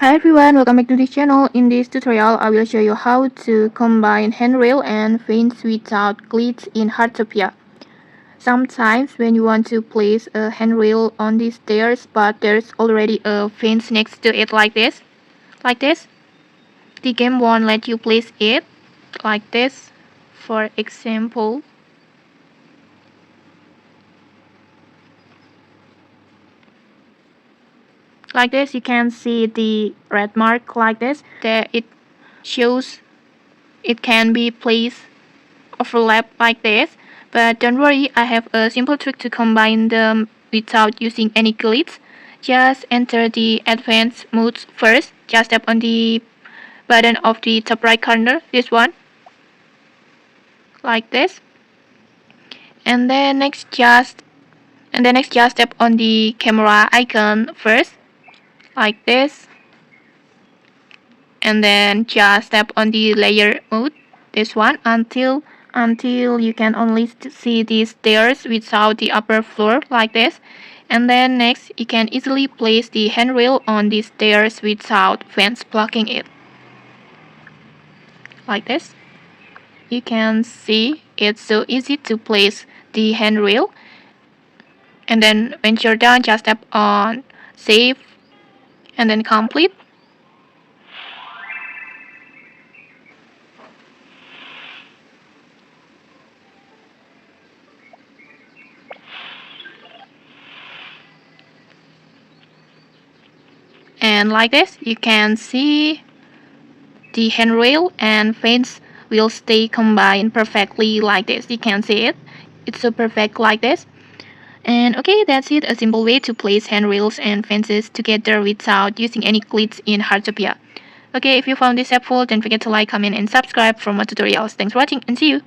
Hi everyone, welcome back to this channel. In this tutorial, I will show you how to combine handrail and fence without glitch in Heartopia. Sometimes when you want to place a handrail on the stairs, but there's already a fence next to it like this, the game won't let you place it like this. For example, like this, you can see the red mark like this. There it shows it can be placed overlap like this, but don't worry, I have a simple trick to combine them without using any glitch. Just enter the advanced modes first. Just tap on the button of the top right corner, this one, like this, and then next just tap on the camera icon first, like this, and then just tap on the layer mode, this one, until you can only see the stairs without the upper floor like this. And then next you can easily place the handrail on the stairs without fence blocking it, like this. You can see it's so easy to place the handrail. And then when you're done, just tap on save and then complete. And like this, you can see the handrail and fence will stay combined perfectly like this. You can see it. It's so perfect like this. And okay, that's it. A simple way to place handrails and fences together without using any glitch in Heartopia. Okay, if you found this helpful, don't forget to like, comment, and subscribe for more tutorials. Thanks for watching and see you!